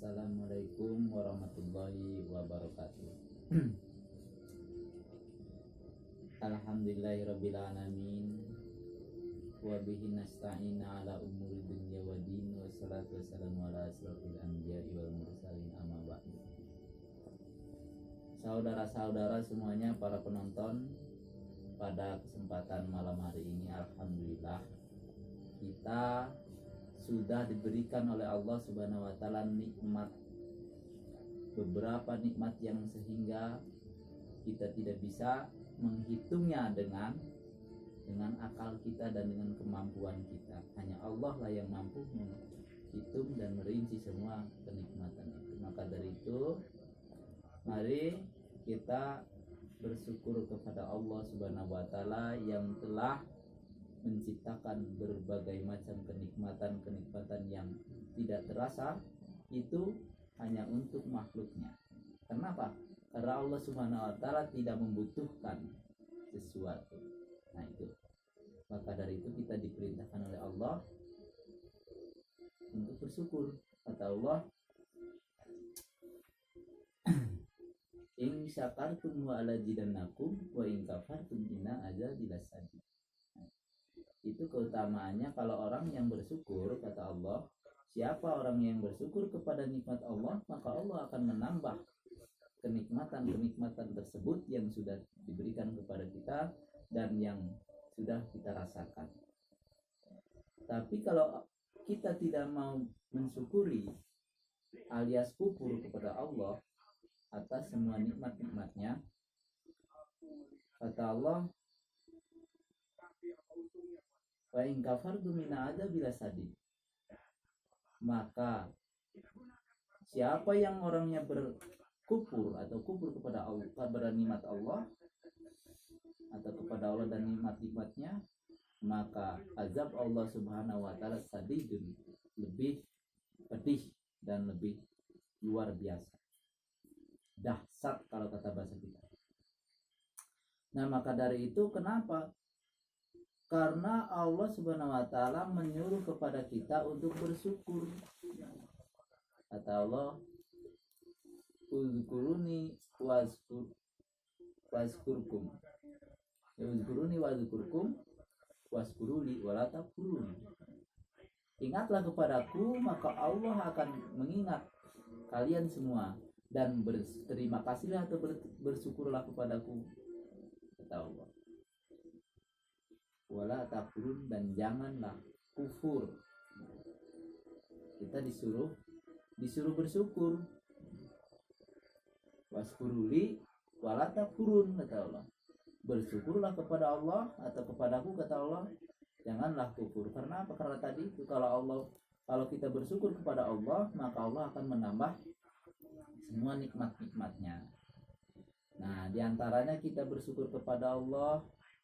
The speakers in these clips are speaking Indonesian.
Assalamualaikum warahmatullahi wabarakatuh. Alhamdulillahirabbil alamin wa bihi nasta'in ala umuri dunya waddin wassalatu wassalamu ala asrofil anbiya'i wal mursalin amma ba'du. Saudara-saudara semuanya, para penonton, pada kesempatan malam hari ini alhamdulillah kita sudah diberikan oleh Allah Subhanahu wa taala nikmat, beberapa nikmat yang sehingga kita tidak bisa menghitungnya dengan akal kita dan dengan kemampuan kita. Hanya Allah lah yang mampu menghitung dan merinci semua kenikmatan itu. Maka dari itu, mari kita bersyukur kepada Allah Subhanahu wa taala yang telah menciptakan berbagai macam kenikmatan yang tidak terasa itu hanya untuk makhluknya. Kenapa? Karena Allah Subhanahu wa taala tidak membutuhkan sesuatu. Nah itu. Maka dari itu kita diperintahkan oleh Allah untuk bersyukur. Kata Allah, in syakartum wa alazidannakum wa in kafartum inna azabi lasadid. Itu keutamaannya kalau orang yang bersyukur, kata Allah, siapa orang yang bersyukur kepada nikmat Allah, maka Allah akan menambah kenikmatan tersebut yang sudah diberikan kepada kita dan yang sudah kita rasakan. Tapi kalau kita tidak mau mensyukuri alias kufur kepada Allah atas semua nikmat-nikmatnya, kata Allah, wa in kafartum min adzabil lasadid. Maka siapa yang orangnya berkufur atau kufur kepada Allah, kepada nikmat Allah atau kepada Allah dan nikmat-nikmatnya, maka azab Allah Subhanahu wa taala sadidun, lebih pedih dan lebih luar biasa, dahsyat kalau kata bahasa kita. Nah, maka dari itu kenapa? Karena Allah Subhanahu wa taala menyuruh kepada kita untuk bersyukur. Kata Allah, uzkuruni wazkurkum. Uzkuruni wazkurkum wazkuruli wala takfurun. Ingatlah kepadaku, maka Allah akan mengingat kalian semua, dan berterima kasihlah atau bersyukurlah kepadaku, kata Allah. Wala takfurun, dan janganlah kufur. Kita disuruh bersyukur. Waskuruli wala takfurun, kata Allah. Bersyukurlah kepada Allah atau kepadaku, kata Allah, janganlah kufur. Karena apa? Karena tadi itu kalau kita bersyukur kepada Allah, maka Allah akan menambah semua nikmat-nikmatnya. Nah, diantaranya kita bersyukur kepada Allah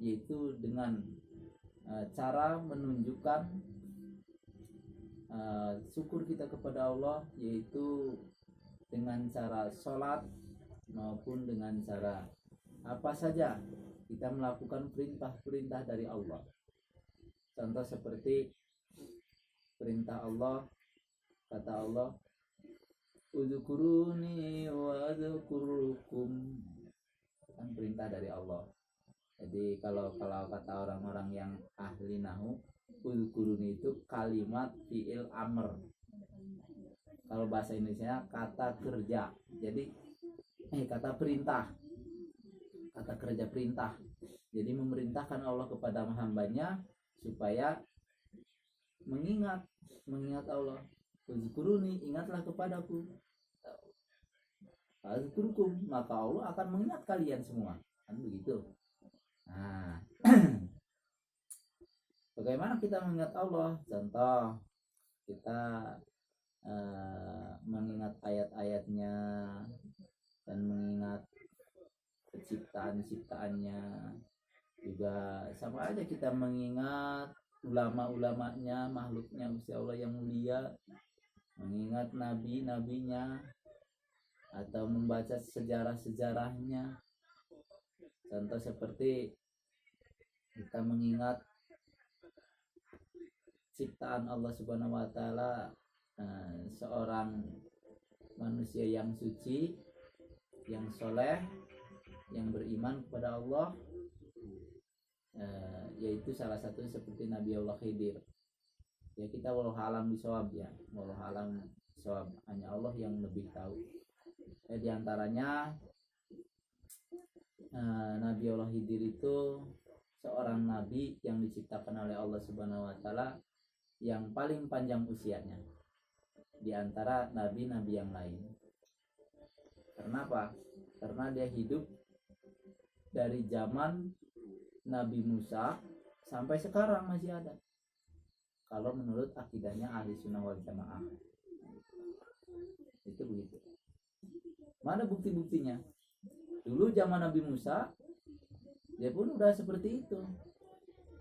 yaitu dengan cara menunjukkan syukur kita kepada Allah, yaitu dengan cara sholat maupun dengan cara apa saja kita melakukan perintah-perintah dari Allah. Contoh seperti perintah Allah, kata Allah, uzkuruni wa adzkurukum, kan perintah dari Allah. Jadi kalau kata orang-orang yang ahli nahwu, uzkuruni itu kalimat fi'il amr. Kalau bahasa Indonesia kata kerja. Jadi kata perintah. Kata kerja perintah. Jadi memerintahkan Allah kepada hambanya supaya mengingat Allah. Uzkuruni, ingatlah kepadaku. Azkurkum, maka Allah akan mengingat kalian semua. Kan begitu. Nah, bagaimana kita mengingat Allah? Contoh, kita mengingat ayat-ayatnya dan mengingat ciptaan-ciptaannya. Juga sama aja kita mengingat ulama-ulamanya, makhluknya Gusti Allah yang mulia, mengingat nabi-nabinya, atau membaca sejarah-sejarahnya. Contoh seperti kita mengingat ciptaan Allah Subhanahu wa taala, seorang manusia yang suci, yang soleh, yang beriman kepada Allah, yaitu salah satu seperti Nabi Allah Khidir. Ya kita walau alam bisawab ya, walau alam bisawab, hanya Allah yang lebih tahu. Di antaranya Nabi Allah Khidir itu seorang nabi yang diciptakan oleh Allah Subhanahu wa taala yang paling panjang usianya di antara nabi-nabi yang lain. Kenapa? Karena dia hidup dari zaman Nabi Musa sampai sekarang masih ada. Kalau menurut akidahnya Ahli Sunnah wal Jamaah. Itu begitu. Mana bukti-buktinya? Dulu zaman Nabi Musa dia pun udah seperti itu.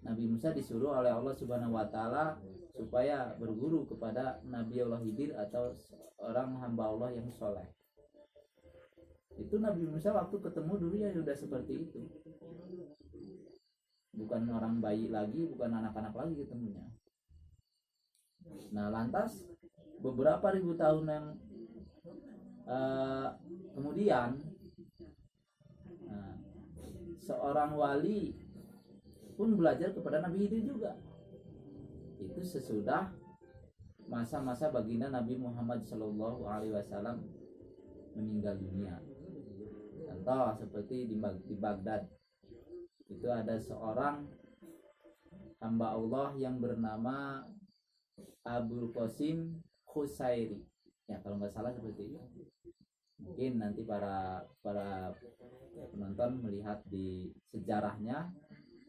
Nabi Musa disuruh oleh Allah Subhanahu wa taala supaya berguru kepada Nabi Allah Khidir atau orang hamba Allah yang soleh. Itu Nabi Musa waktu ketemu dulu ya sudah seperti itu. Bukan orang bayi lagi, bukan anak-anak lagi ketemunya. Nah lantas beberapa ribu tahun yang kemudian seorang wali pun belajar kepada Nabi Khidir juga. Itu sesudah masa-masa baginda Nabi Muhammad SAW meninggal dunia. Contoh seperti di Baghdad itu ada seorang hamba Allah yang bernama Abul Qasim Khusairi. Ya kalau nggak salah seperti itu. Mungkin nanti para penonton melihat di sejarahnya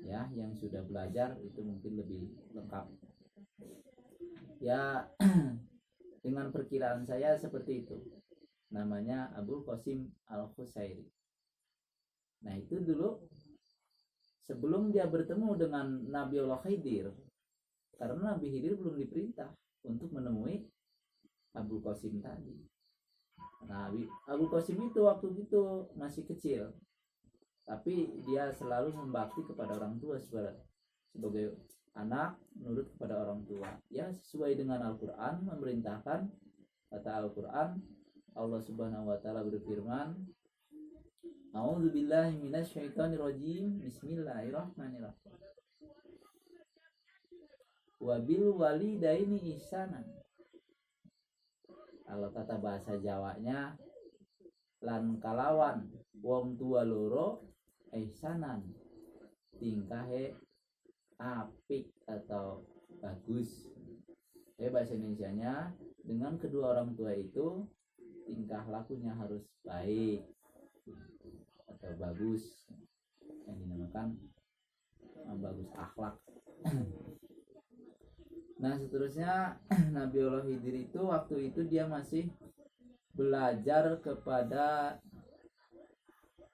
ya, yang sudah belajar itu mungkin lebih lengkap. Ya dengan perkiraan saya seperti itu. Namanya Abul Qasim Al-Khusairi. Nah itu dulu sebelum dia bertemu dengan Nabi Allah Khidir, karena Nabi Khidir belum diperintah untuk menemui Abul Qasim tadi. Nah Abul Qasim itu waktu itu masih kecil, tapi dia selalu membakti kepada orang tua sebagai anak, nurut kepada orang tua. Ya sesuai dengan Al-Quran memerintahkan. Kata Al-Quran, Allah Subhanahu wa taala berfirman, A'udzubillahi minasyaitonirrajim. Bismillahirrahmanirrahim. Wabil walidaini ihsanan. Kalau kata bahasa Jawanya, lan kalawan wong tua loro ihsanan, tingkahe apik atau bagus. Bahasa Indonesianya, dengan kedua orang tua itu tingkah lakunya harus baik atau bagus, yang dinamakan bagus akhlak. Nah seterusnya Nabi Allah Khidir itu waktu itu dia masih belajar kepada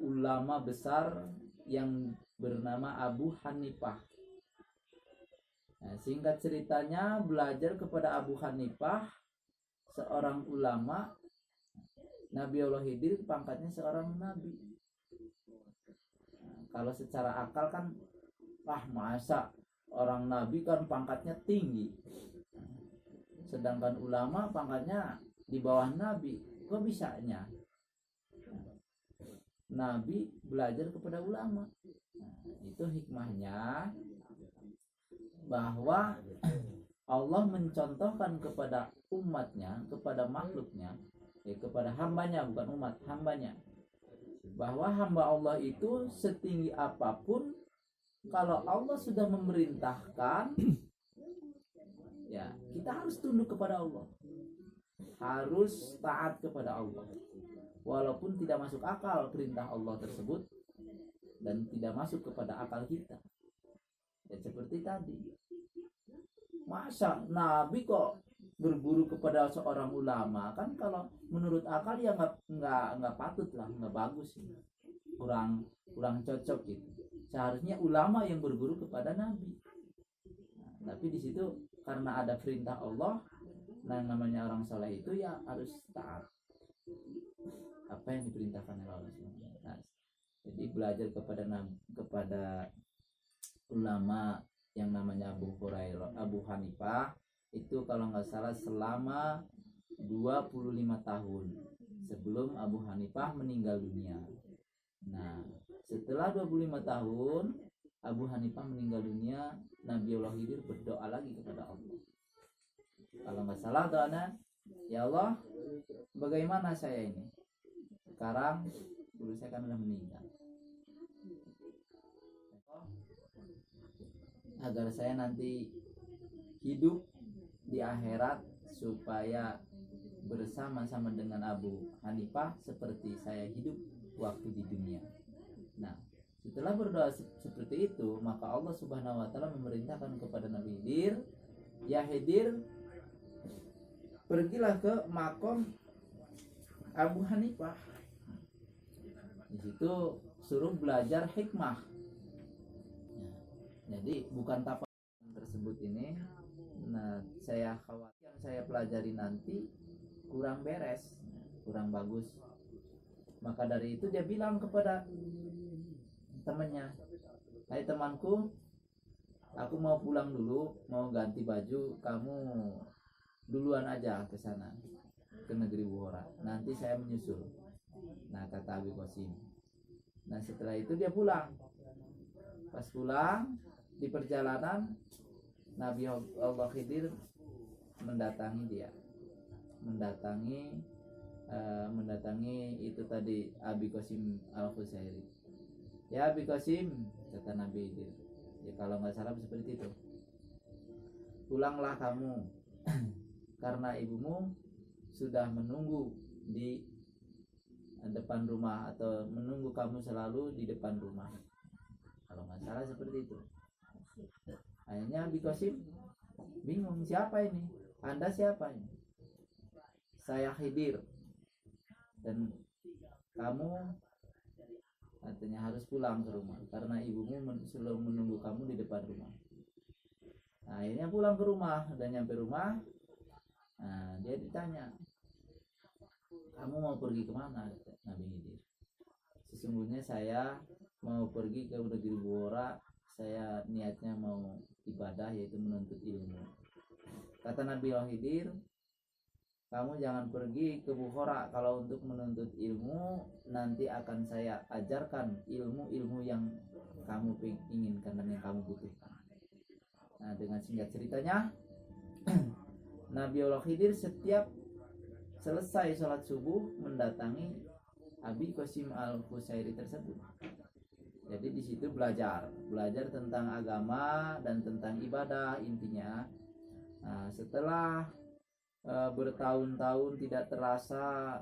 ulama besar yang bernama Abu Hanifah. Nah, singkat ceritanya belajar kepada Abu Hanifah, seorang ulama. Nabi Allah Khidir pangkatnya seorang nabi. Nah, kalau secara akal kan, masa orang nabi kan pangkatnya tinggi, sedangkan ulama pangkatnya di bawah nabi. Kok bisanya? Nabi belajar kepada ulama. Nah, itu hikmahnya, bahwa Allah mencontohkan kepada umatnya, kepada makhluknya, kepada hambanya, bukan umat, hambanya, bahwa hamba Allah itu setinggi apapun, kalau Allah sudah memerintahkan, ya kita harus tunduk kepada Allah, harus taat kepada Allah, walaupun tidak masuk akal perintah Allah tersebut dan tidak masuk kepada akal kita. Ya seperti tadi, masa Nabi kok berguru kepada seorang ulama? Kan kalau menurut akal ya nggak patut lah, nggak bagus, kurang cocok gitu. Seharusnya ulama yang berguru kepada Nabi. Nah, tapi di situ karena ada perintah Allah, nah namanya orang soleh itu ya harus taat apa yang diperintahkan oleh Allah. Nah, jadi belajar kepada ulama yang namanya Abu Hanifah itu kalau nggak salah selama 25 tahun sebelum Abu Hanifah meninggal dunia. Nah, setelah 25 tahun Abu Hanifah meninggal dunia, Nabiullah Khidir berdoa lagi kepada Allah. Kalau nggak salah doanya, ya Allah, bagaimana saya ini? Sekarang guru saya kan sudah meninggal. Agar saya nanti hidup di akhirat supaya bersama-sama dengan Abu Hanifah seperti saya hidup waktu di dunia. Nah, setelah berdoa seperti itu, maka Allah Subhanahu wa taala memerintahkan kepada Nabi Khidir, "Ya Khidir, pergilah ke makom Abu Hanifah." Di situ suruh belajar hikmah. Jadi bukan tapak tersebut ini, nah saya khawatir yang saya pelajari nanti kurang beres, kurang bagus. Maka dari itu dia bilang kepada temannya, "Hai temanku, aku mau pulang dulu, mau ganti baju, kamu duluan aja ke sana, ke negeri Bukhara. Nanti saya menyusul." Nah, kata Abi Qasim. Nah, setelah itu dia pulang. Pas pulang di perjalanan, Nabi Allah Khidir mendatangi dia, mendatangi itu tadi Abi Qasim Al-Qusairi. "Ya Abi Qasim," kata Nabi Khidir, ya kalau nggak salah seperti itu, "pulanglah kamu karena ibumu sudah menunggu di depan rumah, atau menunggu kamu selalu di depan rumah." Kalau nggak salah seperti itu. Akhirnya Abi Qasim bingung, siapa ini? Anda siapa ini? "Saya Khidir, dan kamu katanya harus pulang ke rumah karena ibumu selalu menunggu kamu di depan rumah." Nah, akhirnya pulang ke rumah. Dan nyampe rumah, nah, dia ditanya, "Kamu mau pergi kemana?" Nabi Khidir, "Sesungguhnya saya mau pergi ke negeri Bukhara, saya niatnya mau ibadah, yaitu menuntut ilmu." Kata Nabi Khidir, "Kamu jangan pergi ke Bukhara kalau untuk menuntut ilmu, nanti akan saya ajarkan ilmu-ilmu yang kamu inginkan dan yang kamu butuhkan." Nah, dengan singkat ceritanya, Nabi Khidir setiap selesai sholat subuh mendatangi Abi Qasim Al-Qusairi tersebut. Jadi di situ belajar tentang agama dan tentang ibadah intinya. Nah, setelah bertahun-tahun, tidak terasa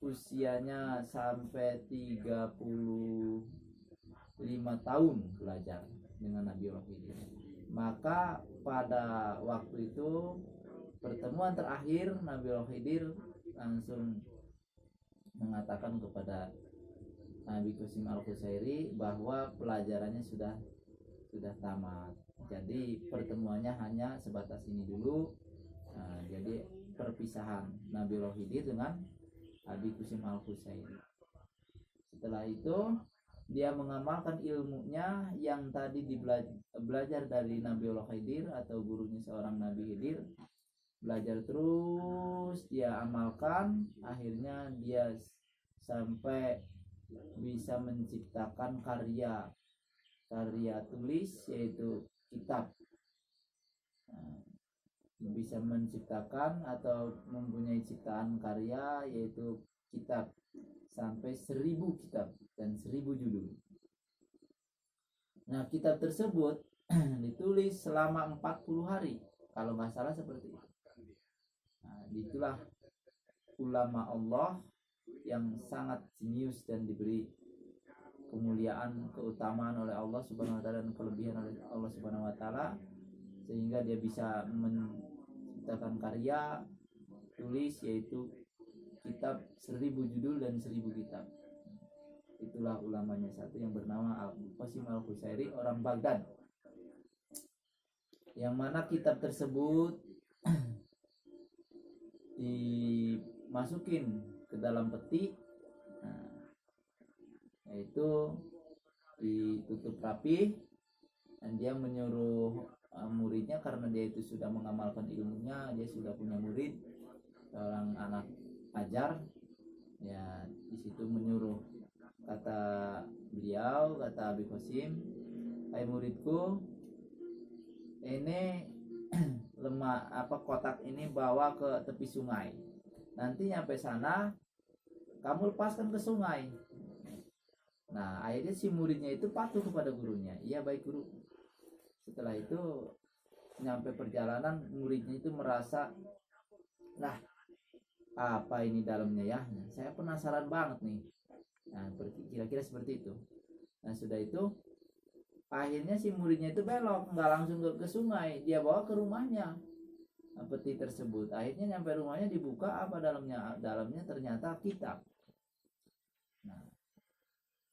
usianya sampai 35 tahun belajar dengan Nabi Khidir. Maka pada waktu itu pertemuan terakhir, Nabi Khidir langsung mengatakan kepada Nabi Qasim Al-Qusairi bahwa pelajarannya sudah tamat. Jadi pertemuannya hanya sebatas ini dulu. Nah, jadi perpisahan Nabi Khidir dengan Abi Qasim Al-Qusairi. Setelah itu dia mengamalkan ilmunya yang tadi belajar dari Nabi Khidir atau gurunya seorang Nabi Khidir. Belajar terus dia amalkan, akhirnya dia sampai bisa menciptakan karya tulis, yaitu kitab. Bisa menciptakan atau mempunyai ciptaan karya, yaitu kitab, sampai 1000 kitab dan 1000 judul. Nah, kitab tersebut ditulis selama 40 hari kalau nggak salah seperti itu. Nah, itulah ulama Allah yang sangat jenius dan diberi kemuliaan, keutamaan oleh Allah Subhanahu wa taala dan kelebihan oleh Allah Subhanahu wa taala, sehingga dia bisa menciptakan karya tulis, yaitu kitab 1000 judul dan 1000 kitab. Itulah ulamanya satu yang bernama Al-Qasim Al-Qusairi, orang Baghdad, yang mana kitab tersebut dimasukin ke dalam peti, yaitu ditutup rapi, dan dia menyuruh muridnya, karena dia itu sudah mengamalkan ilmunya, dia sudah punya murid seorang anak-anak ajar, ya di situ menyuruh, kata beliau, kata Abi Qasim, hai muridku, ini kotak ini bawa ke tepi sungai, nanti nyampe sana kamu lepaskan ke sungai. Nah akhirnya si muridnya itu patuh kepada gurunya, iya baik guru. Setelah itu nyampe perjalanan, muridnya itu merasa, nah apa ini dalamnya ya, saya penasaran banget nih. Nah kira-kira seperti itu. Nah sudah itu akhirnya si muridnya itu belok, nggak langsung ke sungai, dia bawa ke rumahnya peti tersebut. Akhirnya nyampe rumahnya, dibuka, apa dalamnya ternyata kitab. Nah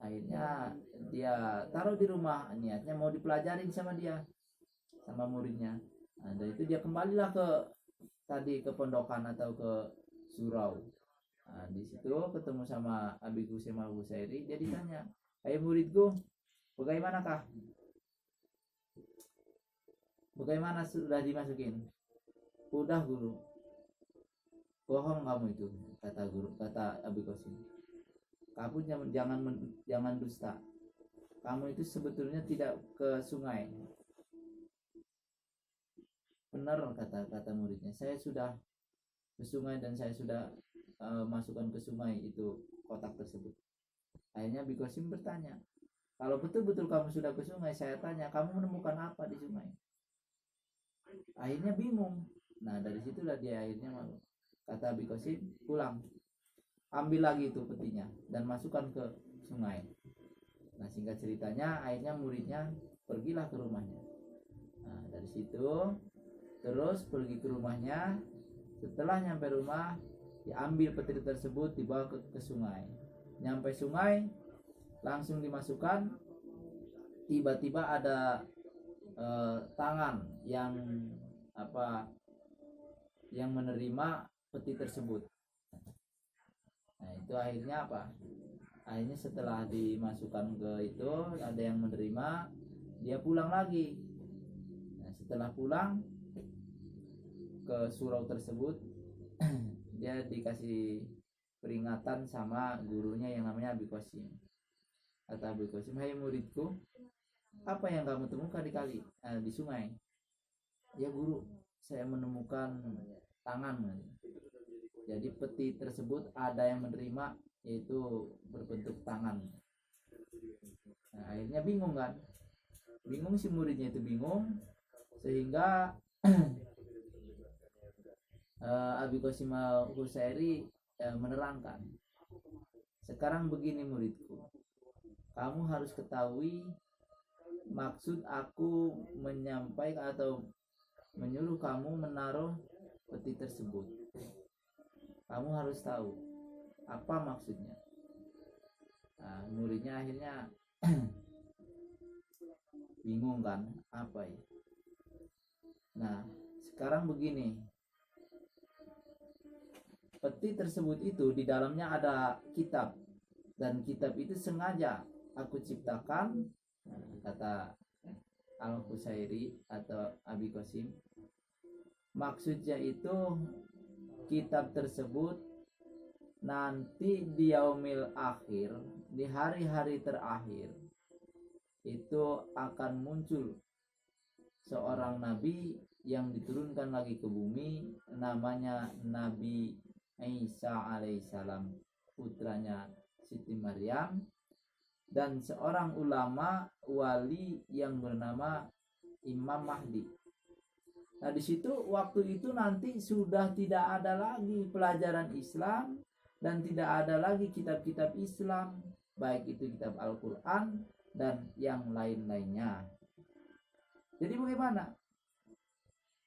akhirnya dia taruh di rumah, niatnya mau dipelajarin sama dia, sama muridnya. Nah dari itu dia kembalilah ke pondokan atau ke surau. Nah di situ ketemu sama Abi Qasim Al-Qusairi. Dia ditanya, hai muridku, bagaimanakah? Bagaimana sudah dimasukin? Udah guru. Bohong kamu itu, kata guru, kata Abi Qasim. Kamu jangan dusta. Kamu itu sebetulnya tidak ke sungai. Benar, kata muridnya, saya sudah ke sungai dan saya sudah masukkan ke sungai itu kotak tersebut. Akhirnya Abi Qasim bertanya, kalau betul-betul kamu sudah ke sungai, saya tanya, kamu menemukan apa di sungai? Akhirnya bingung. Nah dari situlah dia akhirnya malu. Kata Abi Qasim, pulang, ambil lagi itu petinya dan masukkan ke sungai. Nah singkat ceritanya, akhirnya muridnya pergilah ke rumahnya. Nah dari situ terus pergi ke rumahnya. Setelah nyampe rumah, diambil peti tersebut, dibawa ke sungai. Nyampe sungai, langsung dimasukkan. Tiba-tiba ada tangan yang menerima peti tersebut. Nah itu akhirnya akhirnya setelah dimasukkan ke itu, ada yang menerima, dia pulang lagi. Nah setelah pulang ke surau tersebut, dia dikasih peringatan sama gurunya yang namanya Abi Qasim. Kata Abi Qasim, hai muridku, apa yang kamu temukan di sungai? Ya guru, saya menemukan tangan. Jadi peti tersebut ada yang menerima, yaitu berbentuk tangan. Nah, akhirnya bingung kan? Bingung si muridnya itu bingung, sehingga Abi Qasim Al-Qusairi menerangkan, sekarang begini muridku, kamu harus ketahui maksud aku menyampaikan atau menyuruh kamu menaruh peti tersebut. Kamu harus tahu apa maksudnya. Nah, muridnya akhirnya bingung kan, apa ya? Nah, sekarang begini, peti tersebut itu di dalamnya ada kitab, dan kitab itu sengaja aku ciptakan, kata Al-Qusairi atau Abi Qasim. Maksudnya itu kitab tersebut nanti di yaumil akhir, di hari-hari terakhir, itu akan muncul seorang nabi yang diturunkan lagi ke bumi, namanya Nabi Isa alaihissalam, putranya Siti Maryam, dan seorang ulama wali yang bernama Imam Mahdi. Nah di situ waktu itu nanti sudah tidak ada lagi pelajaran Islam dan tidak ada lagi kitab-kitab Islam, baik itu kitab Al-Quran dan yang lain-lainnya. Jadi bagaimana?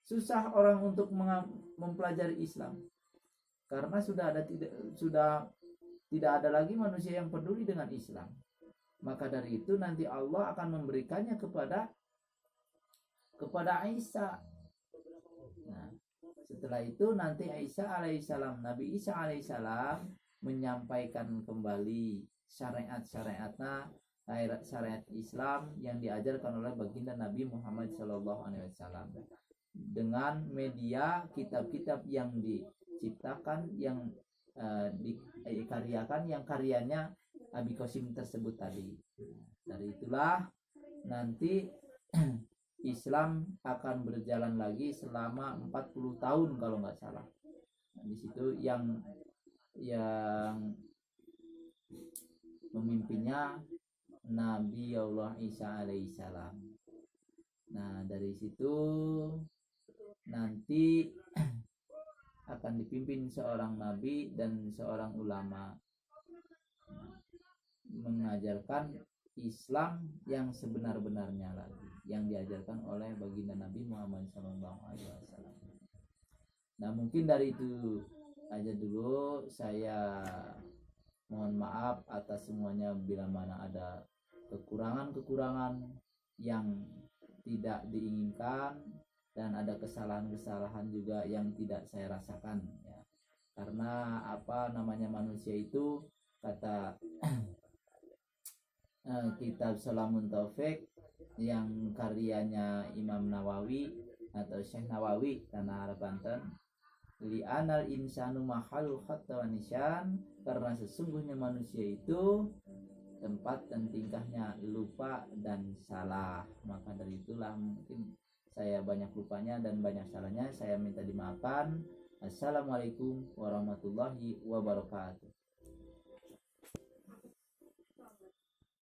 Susah orang untuk mempelajari Islam karena sudah tidak ada lagi manusia yang peduli dengan Islam. Maka dari itu nanti Allah akan memberikannya kepada Isa. Nah, setelah itu nanti Nabi Isa alaihissalam menyampaikan kembali syariat-syariatnya, syariat Islam yang diajarkan oleh baginda Nabi Muhammad SAW dengan media kitab-kitab yang diciptakan, yang dikaryakan, yang karyanya Abi Qasim tersebut tadi. Dari itulah nanti Islam akan berjalan lagi selama 40 tahun kalau nggak salah. Nah, di situ yang memimpinnya Nabi Allah Isa alaihissalam. Nah, dari situ nanti akan dipimpin seorang nabi dan seorang ulama mengajarkan Islam yang sebenar-benarnya lagi, yang diajarkan oleh baginda Nabi Muhammad SAW. Nah, mungkin dari itu aja dulu. Saya mohon maaf atas semuanya bila mana ada kekurangan-kekurangan yang tidak diinginkan, dan ada kesalahan-kesalahan juga yang tidak saya rasakan ya. Karena namanya manusia itu, kata kitab Salamun Taufik yang karyanya Imam Nawawi atau Syekh Nawawi tanah Arab Banten, li'anal insanu mahalu khatta wa nisyan, karena sesungguhnya manusia itu tempat dan tingkahnya lupa dan salah. Maka dari itulah mungkin saya banyak lupanya dan banyak salahnya, saya minta dimaafkan. Assalamualaikum warahmatullahi wabarakatuh.